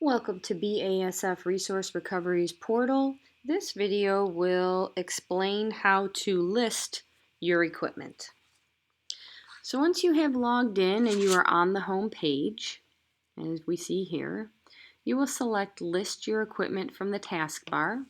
Welcome to BASF Resource Recovery's portal. This video will explain how to list your equipment. So once you have logged in and you are on the home page, as we see here, you will select List Your Equipment from the taskbar.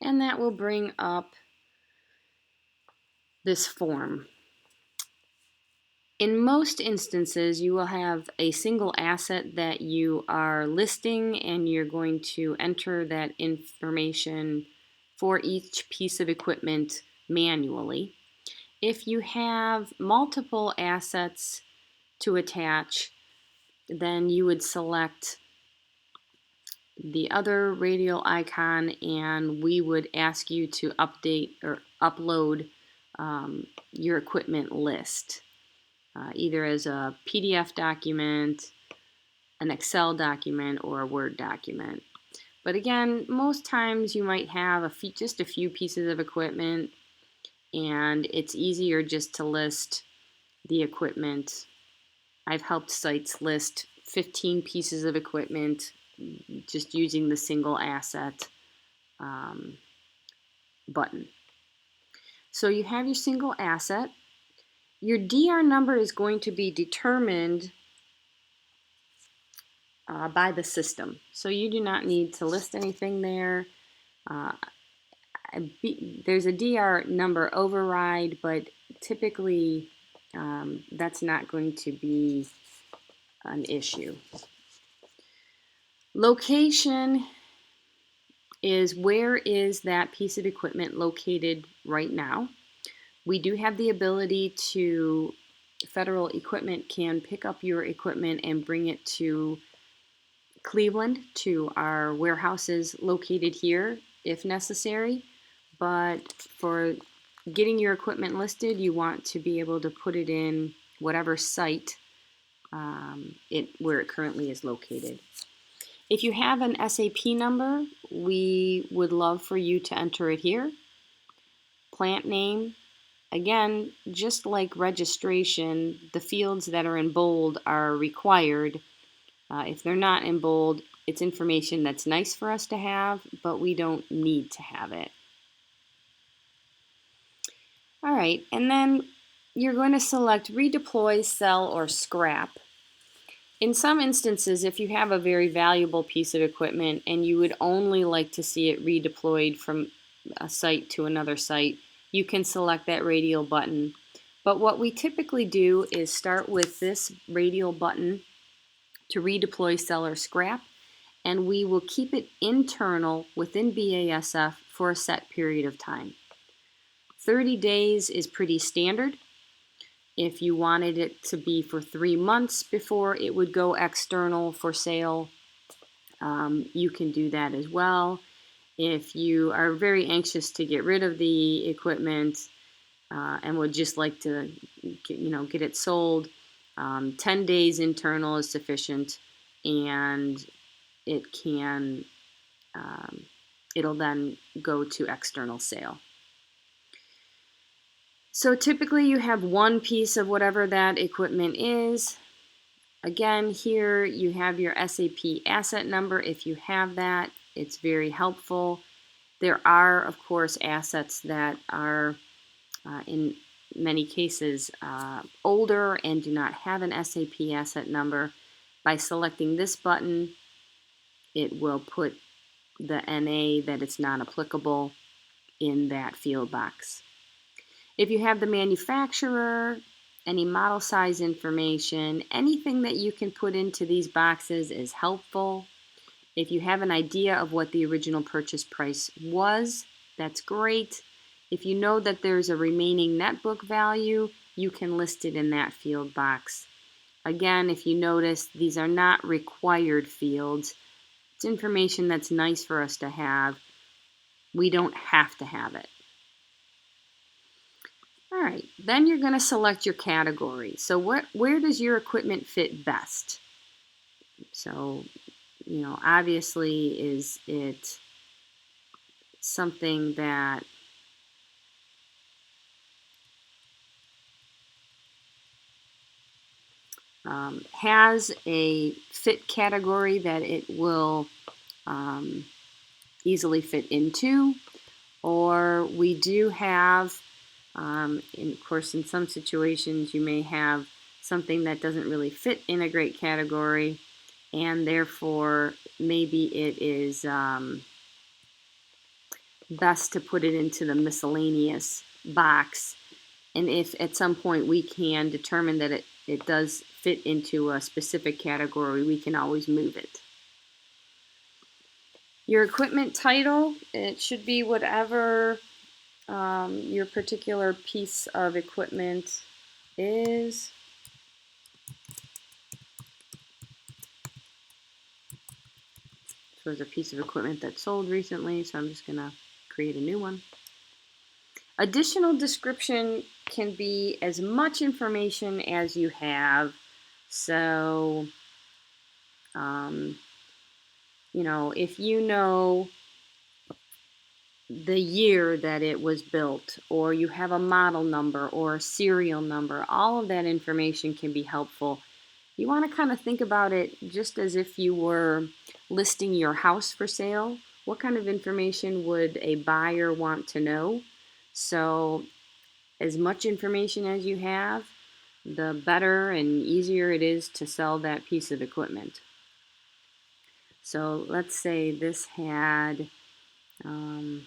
And that will bring up this form. In most instances, you will have a single asset that you are listing, and you're going to enter that information for each piece of equipment manually. If you have multiple assets to attach, then you would select the other radial icon, and we would ask you to update or upload your equipment list, either as a PDF document, an Excel document, or a Word document. But again, most times you might have just a few pieces of equipment, and it's easier just to list the equipment. I've helped sites list 15 pieces of equipment just using the single asset button. So you have your single asset. Your DR number is going to be determined by the system. So you do not need to list anything there. There's a DR number override, but typically that's not going to be an issue. Location is where is that piece of equipment located right now. We do have the ability to, Federal Equipment can pick up your equipment and bring it to Cleveland to our warehouses located here if necessary. But for getting your equipment listed, you want to be able to put it in whatever site where it currently is located. If you have an SAP number, we would love for you to enter it here. Plant name, again, just like registration, the fields that are in bold are required. If they're not in bold, it's information that's nice for us to have, but we don't need to have it. All right, and then you're going to select redeploy, sell, or scrap. In some instances, if you have a very valuable piece of equipment and you would only like to see it redeployed from a site to another site, you can select that radial button. But what we typically do is start with this radial button to redeploy, sell, or scrap, and we will keep it internal within BASF for a set period of time. 30 days is pretty standard. If you wanted it to be for 3 months before it would go external for sale, you can do that as well. If you are very anxious to get rid of the equipment and would just like to get it sold, 10 days internal is sufficient, and it'll then go to external sale. So typically you have one piece of whatever that equipment is. Again, here you have your SAP asset number. If you have that, it's very helpful. There are, of course, assets that are in many cases older and do not have an SAP asset number. By selecting this button, it will put the NA that it's not applicable in that field box. If you have the manufacturer, any model size information, anything that you can put into these boxes is helpful. If you have an idea of what the original purchase price was, that's great. If you know that there's a remaining net book value, you can list it in that field box. Again, if you notice, these are not required fields. It's information that's nice for us to have. We don't have to have it. All right, then you're going to select your category. So where does your equipment fit best? So, obviously, is it something that has a fit category that it will easily fit into, or we do have, of course, in some situations you may have something that doesn't really fit in a great category, and therefore maybe it is best to put it into the miscellaneous box. And if at some point we can determine that it does fit into a specific category, we can always move it. Your equipment title, it should be whatever your particular piece of equipment is. This was a piece of equipment that sold recently, so I'm just going to create a new one. Additional description can be as much information as you have. So, you know, if you know the year that it was built, or you have a model number or a serial number, all of that information can be helpful. You want to kind of think about it just as if you were listing your house for sale. What kind of information would a buyer want to know? So as much information as you have, the better and easier it is to sell that piece of equipment. So let's say this had and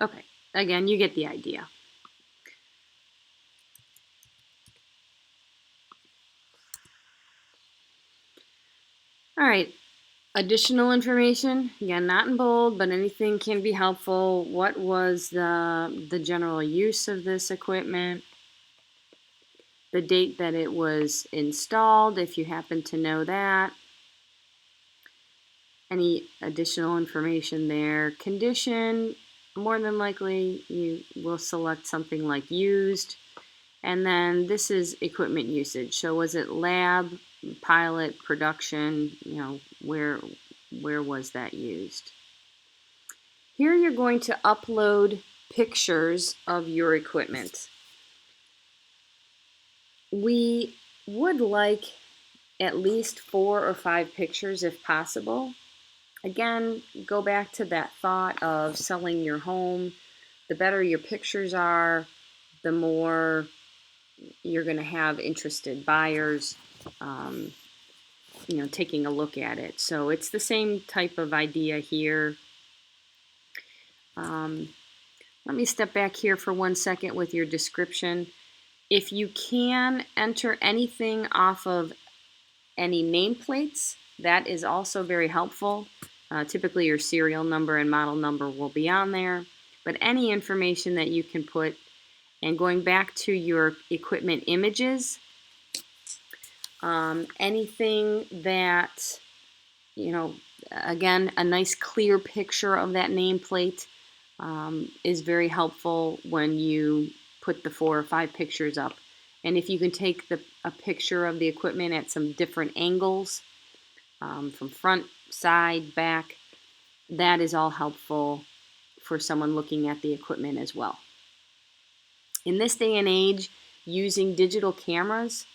okay, again, you get the idea. All right, additional information, again, not in bold, but anything can be helpful. What was the general use of this equipment? The date that it was installed, if you happen to know that. Any additional information there. Condition, more than likely you will select something like used. And then this is equipment usage. So was it lab, pilot, production, you know, where was that used? Here you're going to upload pictures of your equipment. We would like at least 4 or 5 pictures if possible. Again, go back to that thought of selling your home. The better your pictures are, the more you're going to have interested buyers, you know, taking a look at it. So it's the same type of idea here. Let me step back here for 1 second with your description. If you can enter anything off of any nameplates, that is also very helpful. Typically your serial number and model number will be on there, but any information that you can put. And going back to your equipment images, anything that, you know, again, a nice clear picture of that nameplate is very helpful when you put the 4 or 5 pictures up. And if you can take a picture of the equipment at some different angles, from front, side, back, that is all helpful for someone looking at the equipment as well. In this day and age, using digital cameras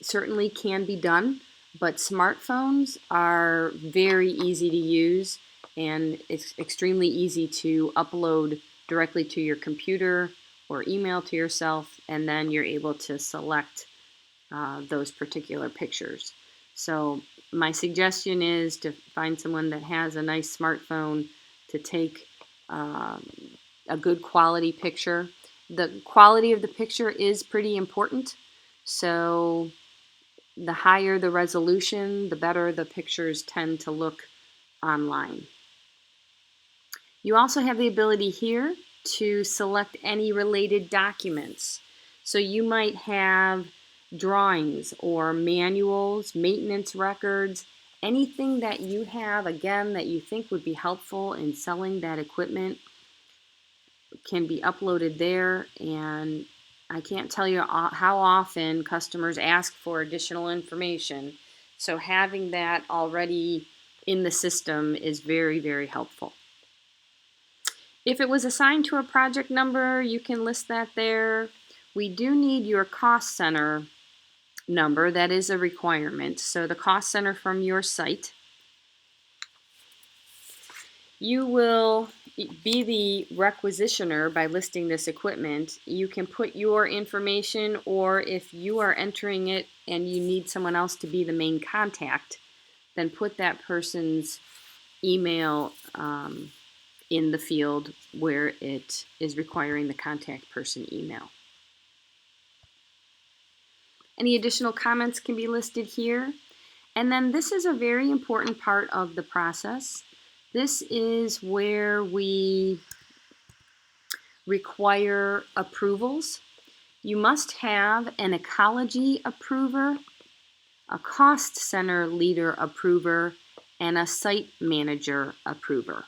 certainly can be done, but smartphones are very easy to use, and it's extremely easy to upload directly to your computer or email to yourself, and then you're able to select those particular pictures. So my suggestion is to find someone that has a nice smartphone to take a good quality picture. The quality of the picture is pretty important, so the higher the resolution, the better the pictures tend to look online. You also have the ability here to select any related documents. So you might have drawings or manuals, maintenance records, anything that you have, again, that you think would be helpful in selling that equipment can be uploaded there. And I can't tell you how often customers ask for additional information. So having that already in the system is very, very helpful. If it was assigned to a project number, you can list that there. We do need your cost center number. That is a requirement. So the cost center from your site. You will be the requisitioner by listing this equipment. You can put your information, or if you are entering it and you need someone else to be the main contact, then put that person's email in the field where it is requiring the contact person email. Any additional comments can be listed here. And then this is a very important part of the process. This is where we require approvals. You must have an ecology approver, a cost center leader approver, and a site manager approver.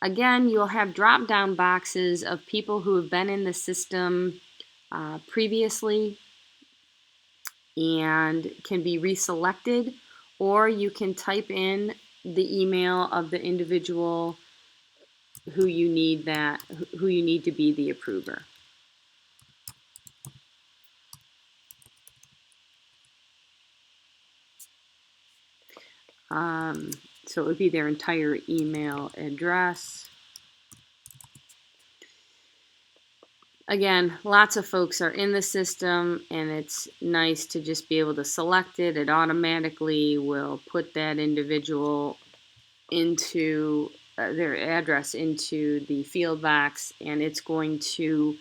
Again, you'll have drop-down boxes of people who have been in the system previously and can be reselected, or you can type in the email of the individual who you need to be the approver. So it would be their entire email address. Again, lots of folks are in the system, and it's nice to just be able to select it. It automatically will put that individual into their address into the field box, and it's going to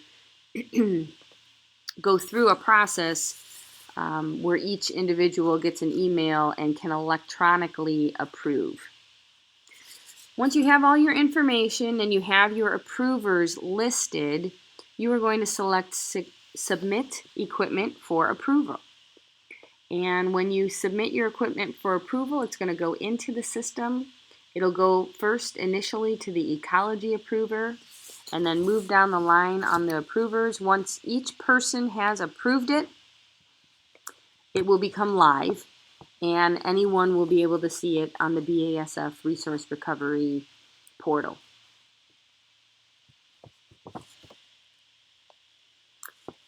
go through a process where each individual gets an email and can electronically approve. Once you have all your information and you have your approvers listed, you are going to select Submit Equipment for Approval. And when you submit your equipment for approval, it's going to go into the system. It'll go first initially to the ecology approver and then move down the line on the approvers. Once each person has approved it, it will become live, and anyone will be able to see it on the BASF Resource Recovery portal.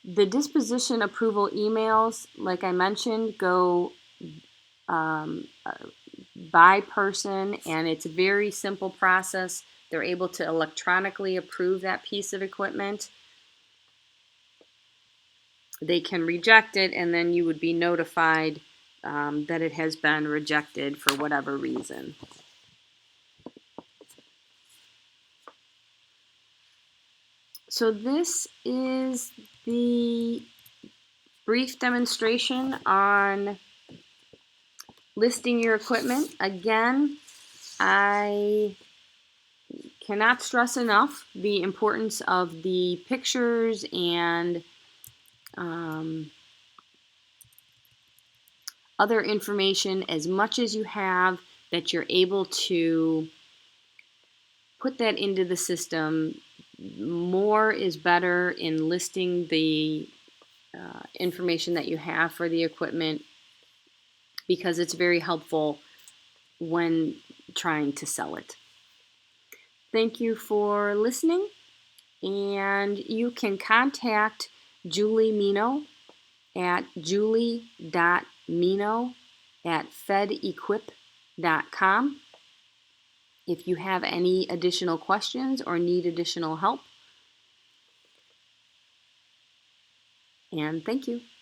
The disposition approval emails, like I mentioned, go by person, and it's a very simple process. They're able to electronically approve that piece of equipment. They can reject it, and then you would be notified that it has been rejected for whatever reason. So this is the brief demonstration on listing your equipment. Again, I cannot stress enough the importance of the pictures and other information. As much as you have that you're able to put that into the system, more is better in listing the information that you have for the equipment, because it's very helpful when trying to sell it. Thank you for listening, and you can contact Julie Mino at julie.mino@fedequip.com if you have any additional questions or need additional help. And thank you.